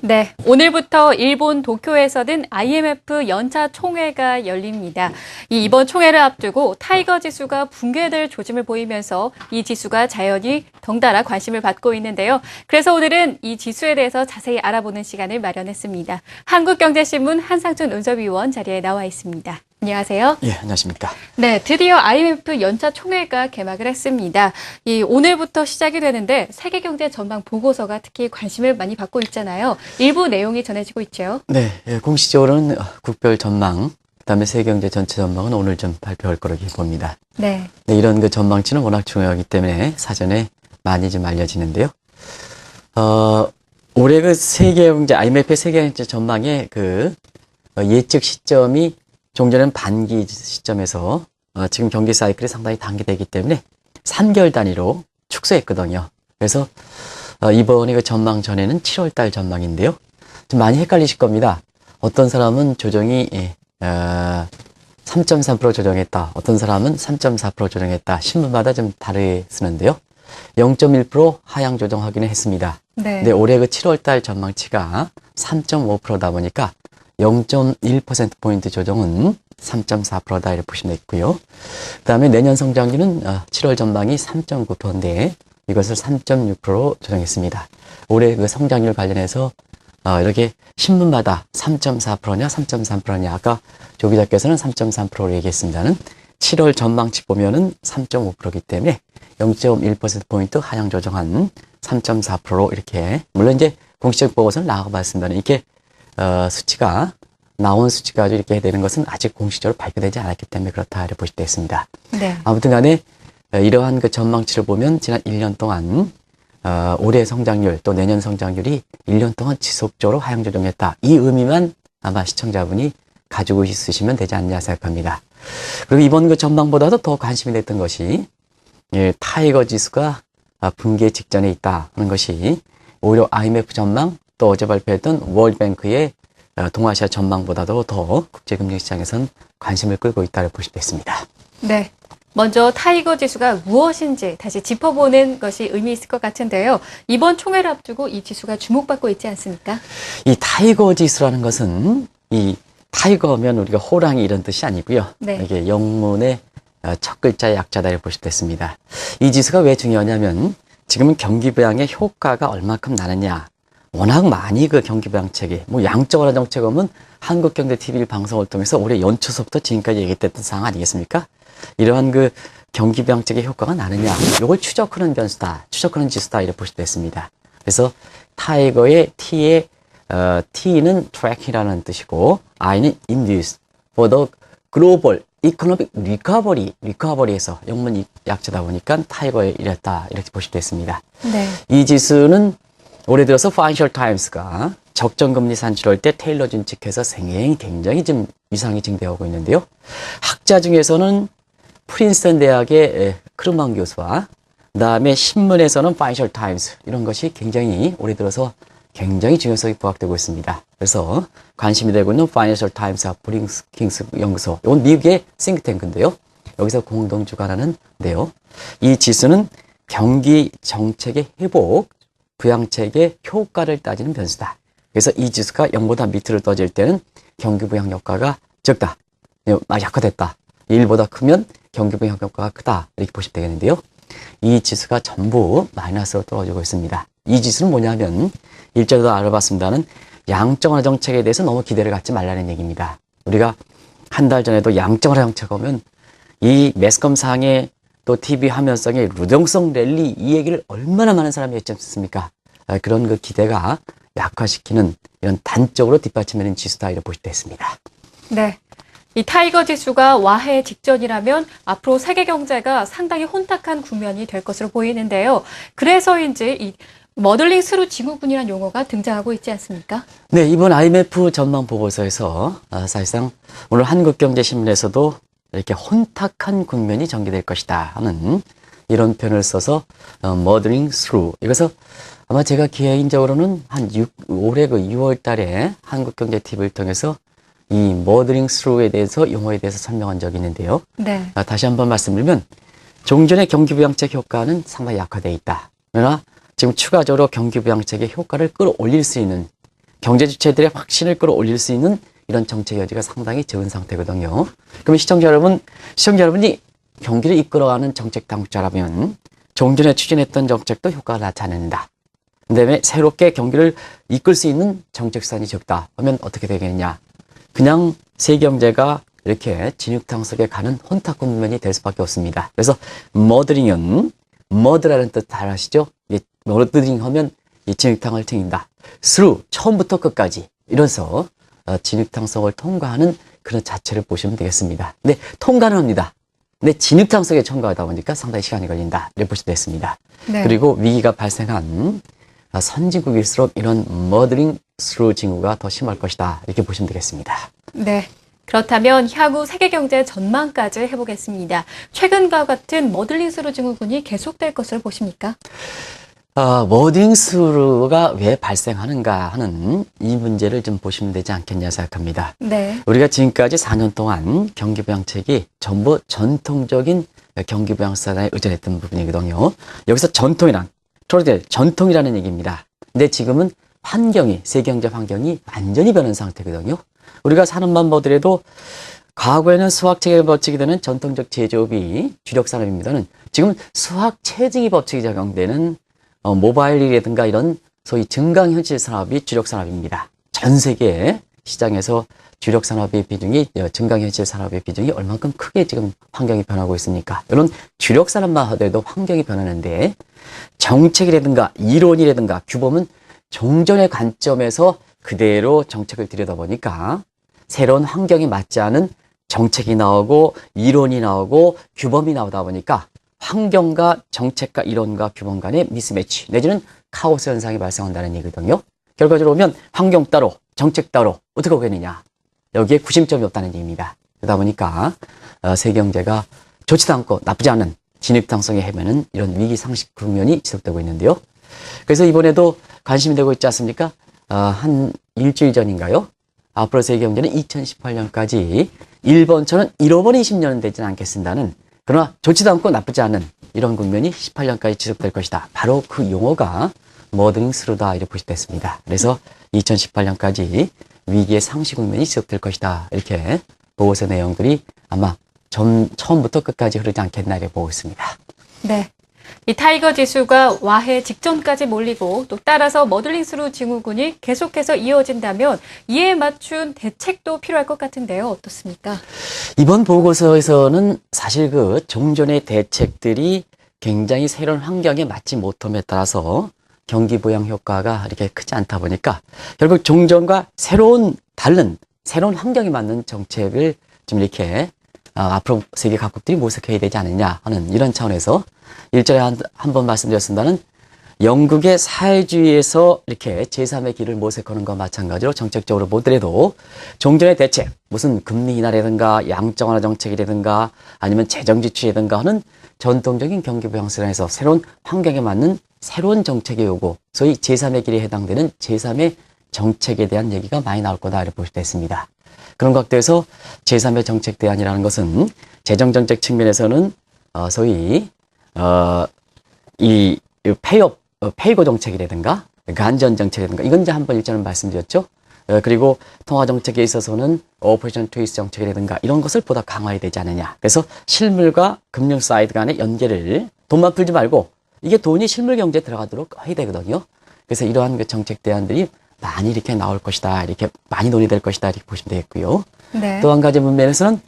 네, 오늘부터 일본 도쿄에서는 IMF 연차 총회가 열립니다. 이번 총회를 앞두고 타이거 지수가 붕괴될 조짐을 보이면서 이 지수가 자연히 덩달아 관심을 받고 있는데요. 그래서 오늘은 이 지수에 대해서 자세히 알아보는 시간을 마련했습니다. 한국경제신문 한상준 운전위원 자리에 나와 있습니다. 안녕하세요. 예, 안녕하십니까. 네, 드디어 IMF 연차 총회가 개막을 했습니다. 오늘부터 시작이 되는데 세계 경제 전망 보고서가 특히 관심을 많이 받고 있잖아요. 일부 내용이 전해지고 있죠. 네, 공식적으로는 국별 전망, 그다음에 세계 경제 전체 전망은 오늘 좀 발표할 거라고 봅니다. 네. 네, 이런 그 전망치는 워낙 중요하기 때문에 사전에 많이 좀 알려지는데요. 올해 그 세계 경제 IMF 세계 경제 전망의 그 예측 시점이 종전에는 반기 시점에서 지금 경기 사이클이 상당히 단기되기 때문에 3개월 단위로 축소했거든요. 그래서 이번에 그 전망 전에는 7월 달 전망인데요. 좀 많이 헷갈리실 겁니다. 어떤 사람은 조정이 3.3% 조정했다. 어떤 사람은 3.4% 조정했다. 신문마다 좀 다르게 쓰는데요. 0.1% 하향 조정하기는 했습니다. 네. 근데 올해 그 7월 달 전망치가 3.5%다 보니까 0.1%포인트 조정은 3.4%다 이렇게 보시면 되겠고요. 그 다음에 내년 성장률은 7월 전망이 3.9%인데 이것을 3.6%로 조정했습니다. 올해 그 성장률 관련해서 이렇게 신문마다 3.4%냐 3.3%냐 아까 조 기자께서는 3.3%로 얘기했습니다는 7월 전망치 보면은 3.5%이기 때문에 0.1%포인트 하향 조정한 3.4%로 이렇게 물론 이제 공식적 보고서는 나가고 봤습니다는 이렇게 수치가 나온 수치가 이렇게 되는 것은 아직 공식적으로 발표되지 않았기 때문에 그렇다 이렇게 보실 때 있습니다. 네. 아무튼 간에 이러한 그 전망치를 보면 지난 1년 동안 올해 성장률 또 내년 성장률이 1년 동안 지속적으로 하향 조정했다. 이 의미만 아마 시청자분이 가지고 있으시면 되지 않냐 생각합니다. 그리고 이번 그 전망보다도 더 관심이 됐던 것이 타이거 지수가 붕괴 직전에 있다 하는 것이 오히려 IMF 전망 또 어제 발표했던 월드뱅크의 동아시아 전망보다도 더 국제금융시장에선 관심을 끌고 있다고 보실 수 있습니다. 네. 먼저 타이거 지수가 무엇인지 다시 짚어보는 것이 의미 있을 것 같은데요. 이번 총회를 앞두고 이 지수가 주목받고 있지 않습니까? 이 타이거 지수라는 것은 이 타이거면 우리가 호랑이 이런 뜻이 아니고요. 네. 이게 영문의 첫 글자의 약자다 이렇게 보실 수 있습니다. 이 지수가 왜 중요하냐면 지금은 경기 부양의 효과가 얼마큼 나느냐. 워낙 많이 그 경기 부양책이 양적완화 정책은 한국경제TV 방송을 통해서 올해 연초서부터 지금까지 얘기했던 사항 아니겠습니까? 이러한 그 경기 부양책의 효과가 나느냐, 이걸 추적하는 변수다, 추적하는 지수다 이렇게 보실 수 있습니다. 그래서 타이거의 T는 track이라는 뜻이고 I는 induce for the global economic recovery에서 영문 약자다 보니까 타이거에 이랬다 이렇게 보실 수 있습니다. 네. 이 지수는 올해 들어서 파이낸셜 타임스가 적정금리 산출할 때 테일러 준칙해서 굉장히 좀 위상이 증대하고 있는데요. 학자 중에서는 프린스턴 대학의 크루만 교수와 그다음에 신문에서는 파이낸셜 타임스 이런 것이 굉장히 올해 들어서 굉장히 중요성이 부각되고 있습니다. 그래서 관심이 되고 있는 파이낸셜 타임스와 브링킹스 연구소 이건 미국의 싱크탱크인데요. 여기서 공동 주관하는데요. 이 지수는 경기 정책의 회복 부양책의 효과를 따지는 변수다. 그래서 이 지수가 0보다 밑으로 떠질 때는 경기 부양 효과가 적다. 약화됐다. 1보다 크면 경기 부양 효과가 크다. 이렇게 보시면 되겠는데요. 이 지수가 전부 마이너스로 떨어지고 있습니다. 이 지수는 뭐냐면 일절도 알아봤습니다는 양적완화 정책에 대해서 너무 기대를 갖지 말라는 얘기입니다. 우리가 한 달 전에도 양적완화 정책 오면 이 매스컴상에 또 TV 화면성의 루동성 랠리 이 얘기를 얼마나 많은 사람이 했지 않습니까? 그런 그 기대가 약화시키는 이런 단적으로 뒷받침되는 지수다 이렇게 보실 때 있습니다. 네. 이 타이거 지수가 와해 직전이라면 앞으로 세계 경제가 상당히 혼탁한 국면이 될 것으로 보이는데요. 그래서인지 이 머들링 스루 증후군이라는 용어가 등장하고 있지 않습니까? 네, 이번 IMF 전망 보고서에서 사실상 오늘 한국경제신문에서도 이렇게 혼탁한 국면이 전개될 것이다 하는 이런 표현을 써서 mothering through 이것을 아마 제가 개인적으로는 올해 그 6월 달에 한국경제TV를 통해서 이 mothering through에 대해서 용어에 대해서 설명한 적이 있는데요. 네. 다시 한번 말씀드리면 종전의 경기부양책 효과는 상당히 약화되어 있다. 그러나 지금 추가적으로 경기부양책의 효과를 끌어올릴 수 있는 경제 주체들의 확신을 끌어올릴 수 있는 이런 정책 여지가 상당히 적은 상태거든요. 그러면 시청자 여러분이 경기를 이끌어가는 정책 당국자라면 좀 전에 추진했던 정책도 효과가 나지 않는다. 그다음에 새롭게 경기를 이끌 수 있는 정책 수단이 적다. 하면 어떻게 되겠냐? 그냥 세경제가 이렇게 진흙탕 속에 가는 혼탁 국면이 될 수밖에 없습니다. 그래서 머드링은 머드라는 뜻 잘 아시죠? 머드링 하면 이 진흙탕을 튕긴다. through 처음부터 끝까지 이래서 진흙탕 속을 통과하는 그런 자체를 보시면 되겠습니다. 근데 통과는 합니다. 근데 진흙탕 속에 통과하다 보니까 상당히 시간이 걸린다. 이렇게 보시면 되겠습니다. 네. 그리고 위기가 발생한 선진국일수록 이런 머드링 스루 징후가 더 심할 것이다. 이렇게 보시면 되겠습니다. 네. 그렇다면 향후 세계 경제 전망까지 해보겠습니다. 최근과 같은 머들링 스루 증후군이 계속될 것으로 보십니까? 머드링 스루가 왜 발생하는가 하는 이 문제를 좀 보시면 되지 않겠냐 생각합니다. 네. 우리가 지금까지 4년 동안 경기부양책이 전부 전통적인 경기부양수단에 의존했던 부분이거든요. 여기서 전통이라는 얘기입니다. 근데 지금은 세계경제 환경이 완전히 변한 상태거든요. 우리가 사는 만 보더라도 과거에는 수학체계 법칙이 되는 전통적 제조업이 주력 산업입니다는 지금 수학체증이 법칙이 적용되는 모바일이라든가 이런 소위 증강현실 산업이 주력 산업입니다. 전 세계 시장에서 주력 산업의 비중이, 증강현실 산업의 비중이 얼만큼 크게 지금 환경이 변하고 있습니까? 이런 주력 산업만 하더라도 환경이 변하는데 정책이라든가 이론이라든가 규범은 종전의 관점에서 그대로 정책을 들여다보니까 새로운 환경에 맞지 않은 정책이 나오고 이론이 나오고 규범이 나오다 보니까 환경과 정책과 이론과 규범 간의 미스매치 내지는 카오스 현상이 발생한다는 얘기거든요. 결과적으로 보면 환경 따로 정책 따로 어떻게 보겠느냐. 여기에 구심점이 없다는 얘기입니다. 그러다 보니까 세계 경제가 좋지도 않고 나쁘지 않은 진흙탕성에 헤매는 이런 위기 상식 국면이 지속되고 있는데요. 그래서 이번에도 관심이 되고 있지 않습니까? 한 일주일 전인가요? 앞으로 세계 경제는 2018년까지 일본처럼 잃어버린 10년은 되지는 않겠습니다는 그러나 좋지도 않고 나쁘지 않은 이런 국면이 18년까지 지속될 것이다. 바로 그 용어가 머드링 스루다 이렇게 보시됐습니다. 그래서 2018년까지 위기의 상시 국면이 지속될 것이다. 이렇게 보고서 내용들이 아마 처음부터 끝까지 흐르지 않겠나 이렇게 보고 있습니다. 네. 이 타이거 지수가 와해 직전까지 몰리고 또 따라서 머들링 스루 증후군이 계속해서 이어진다면 이에 맞춘 대책도 필요할 것 같은데요. 어떻습니까? 이번 보고서에서는 사실 그 종전의 대책들이 굉장히 새로운 환경에 맞지 못함에 따라서 경기 부양 효과가 이렇게 크지 않다 보니까 결국 종전과 다른 새로운 환경에 맞는 정책을 좀 이렇게 앞으로 세계 각국들이 모색해야 되지 않느냐 하는 이런 차원에서 일전에 한 번 말씀드렸습니다는 영국의 사회주의에서 이렇게 제3의 길을 모색하는 것과 마찬가지로 정책적으로 보더라도 종전의 대책, 무슨 금리 인하라든가 양적 완화 정책이라든가 아니면 재정 지출이라든가 하는 전통적인 경기 부양 수단에서 새로운 환경에 맞는 새로운 정책의 요구, 소위 제3의 길에 해당되는 제3의 정책에 대한 얘기가 많이 나올 거다 이렇게 볼 수 있습니다. 그런 각도에서 제3의 정책 대안이라는 것은 재정 정책 측면에서는 소위 이 페이고 정책이라든가 간전 정책이라든가 이건 이제 한번 일전에 말씀드렸죠. 그리고 통화 정책에 있어서는 오퍼레이션 트위스 정책이라든가 이런 것을 보다 강화해야 되지 않느냐. 그래서 실물과 금융 사이드 간의 연계를 돈만 풀지 말고 이게 돈이 실물 경제에 들어가도록 해야 되거든요. 그래서 이러한 그 정책 대안들이 많이 이렇게 나올 것이다. 이렇게 많이 논의될 것이다. 이렇게 보시면 되겠고요. 네. 또 한 가지 문면에서는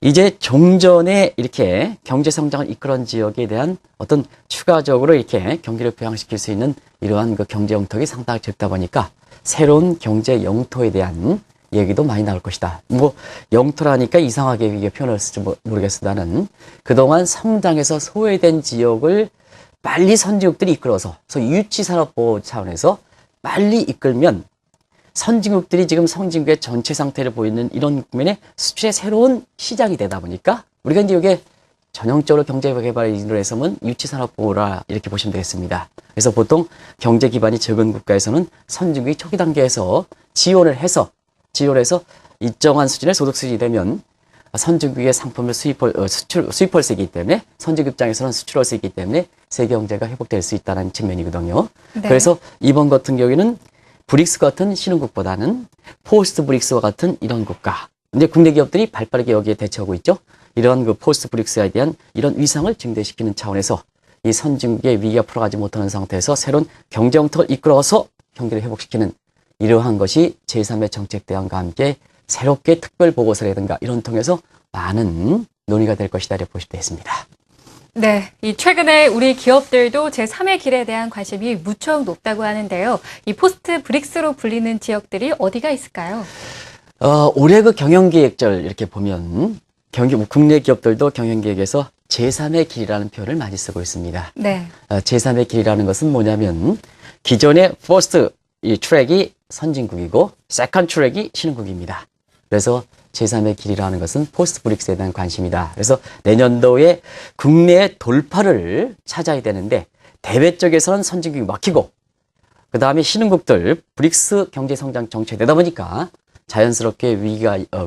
이제 종전에 이렇게 경제 성장을 이끌어온 지역에 대한 어떤 추가적으로 이렇게 경기를 부양시킬 수 있는 이러한 그 경제 영토가 상당히 적다 보니까 새로운 경제 영토에 대한 얘기도 많이 나올 것이다. 뭐 영토라니까 이상하게 이게 표현을 쓸지 모르겠으나는 그동안 성장에서 소외된 지역을 빨리 선진국들이 이끌어서 소위 유치산업보호 차원에서 빨리 이끌면 선진국들이 지금 선진국의 전체 상태를 보이는 이런 국면에 수출의 새로운 시장이 되다 보니까 우리가 이제 이게 전형적으로 경제개발에 이르러서는 유치산업보호라 이렇게 보시면 되겠습니다. 그래서 보통 경제 기반이 적은 국가에서는 선진국이 초기 단계에서 지원을 해서 일정한 수준의 소득 수준이 되면 선진국의 상품을 수입할 수 있기 때문에 선진국 입장에서는 수출할 수 있기 때문에 세계 경제가 회복될 수 있다는 측면이거든요. 네. 그래서 이번 같은 경우에는 브릭스 같은 신흥국보다는 포스트 브릭스와 같은 이런 국가. 근데 국내 기업들이 발빠르게 여기에 대처하고 있죠. 이런 그 포스트 브릭스에 대한 이런 위상을 증대시키는 차원에서 이 선진국의 위기가 풀어가지 못하는 상태에서 새로운 경제 형태를 이끌어서 경기를 회복시키는 이러한 것이 제3의 정책 대안과 함께 새롭게 특별 보고서라든가 이런 통해서 많은 논의가 될 것이다 이렇게 보실 수 있습니다. 네, 이 최근에 우리 기업들도 제3의 길에 대한 관심이 무척 높다고 하는데요. 이 포스트 브릭스로 불리는 지역들이 어디가 있을까요? 올해 그 경영기획절 이렇게 보면 국내 기업들도 경영기획에서 제3의 길이라는 표현을 많이 쓰고 있습니다. 네. 제3의 길이라는 것은 뭐냐면 기존의 퍼스트 이 트랙이 선진국이고 세컨드 트랙이 신흥국입니다. 그래서 제3의 길이라는 것은 포스트 브릭스에 대한 관심이다. 그래서 내년도에 국내의 돌파를 찾아야 되는데 대외 쪽에서는 선진국이 막히고 그 다음에 신흥국들 브릭스 경제성장 정책이 되다 보니까 자연스럽게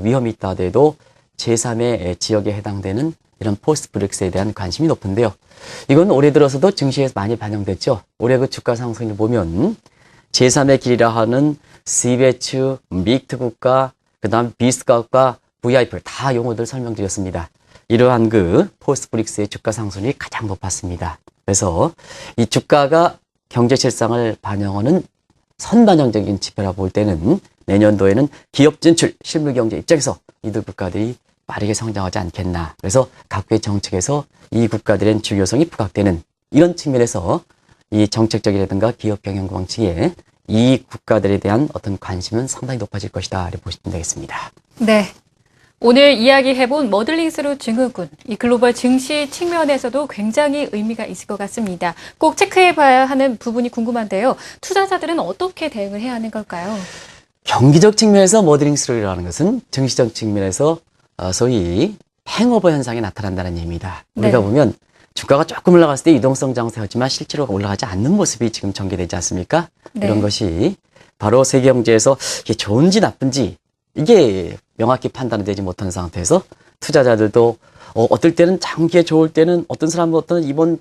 위험이 있다 하더라도 제3의 지역에 해당되는 이런 포스트 브릭스에 대한 관심이 높은데요. 이건 올해 들어서도 증시에서 많이 반영됐죠. 올해 그 주가 상승을 보면 제3의 길이라 하는 스위스, 믹트 국가, 그 다음 비스가과 VIP 다 용어들 설명드렸습니다. 이러한 그 포스트 브릭스의 주가 상승이 가장 높았습니다. 그래서 이 주가가 경제 실상을 반영하는 선반영적인 지표라 볼 때는 내년도에는 기업 진출, 실물 경제 입장에서 이들 국가들이 빠르게 성장하지 않겠나. 그래서 각국의 정책에서 이 국가들의 중요성이 부각되는 이런 측면에서 이 정책적이라든가 기업 경영 방식에 이 국가들에 대한 어떤 관심은 상당히 높아질 것이다. 이렇게 보시면 되겠습니다. 네. 오늘 이야기해본 머들링스루 증후군, 이 글로벌 증시 측면에서도 굉장히 의미가 있을 것 같습니다. 꼭 체크해봐야 하는 부분이 궁금한데요. 투자자들은 어떻게 대응을 해야 하는 걸까요? 경기적 측면에서 머들링스루라는 것은 증시적 측면에서 소위 행오버 현상이 나타난다는 얘기입니다. 우리가 네. 보면 주가가 조금 올라갔을 때 이동성 장세였지만 실제로 올라가지 않는 모습이 지금 전개되지 않습니까? 네. 이런 것이 바로 세계 경제에서 이게 좋은지 나쁜지 이게 명확히 판단이 되지 못한 상태에서 투자자들도 어떨 때는 장기에 좋을 때는 어떤 사람은 이번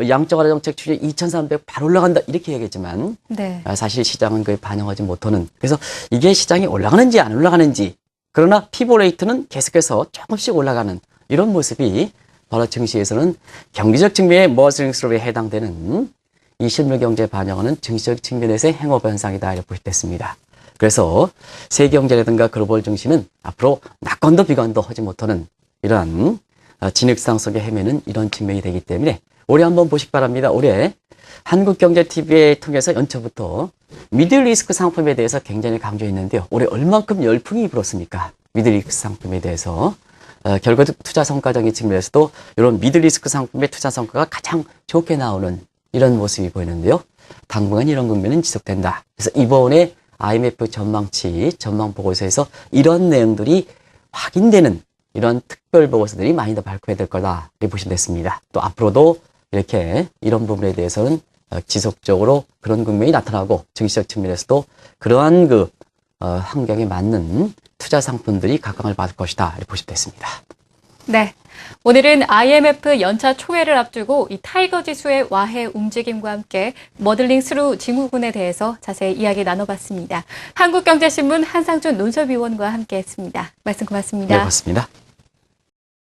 양적 완화 정책 추진에 2,300 바로 올라간다 이렇게 얘기했지만 네. 사실 시장은 그에 반영하지 못하는 그래서 이게 시장이 올라가는지 안 올라가는지 그러나 피보 레이트는 계속해서 조금씩 올라가는 이런 모습이 바로 증시에서는 경제적 측면의 머슬링스럽에 해당되는 이 실물 경제에 반영하는 증시적 측면에서의 행오버 현상이다 이렇게 보셨습니다. 그래서 세계 경제라든가 글로벌 증시는 앞으로 낙관도 비관도 하지 못하는 이러한 진흙상 속에 헤매는 이런 측면이 되기 때문에 올해 한번 보시기 바랍니다. 올해 한국경제TV에 통해서 연초부터 미들리스크 상품에 대해서 굉장히 강조했는데요. 올해 얼만큼 열풍이 불었습니까? 미들리스크 상품에 대해서 결과적 투자 성과적인 측면에서도 이런 미들리스크 상품의 투자 성과가 가장 좋게 나오는 이런 모습이 보이는데요. 당분간 이런 국면은 지속된다. 그래서 이번에 IMF 전망 보고서에서 이런 내용들이 확인되는 이런 특별 보고서들이 많이 더 발표해야 될 거다 이렇게 보시면 됐습니다. 또 앞으로도 이렇게 이런 부분에 대해서는 지속적으로 그런 국면이 나타나고 증시적 측면에서도 그러한 그 환경에 맞는 투자 상품들이 각광을 받을 것이다 이렇게 보시면 됐습니다. 네. 오늘은 IMF 연차 총회를 앞두고 이 타이거 지수의 와해 움직임과 함께 머들링 스루 증후군에 대해서 자세히 이야기 나눠봤습니다. 한국경제신문 한상준 논설위원과 함께했습니다. 말씀 고맙습니다. 네, 고맙습니다.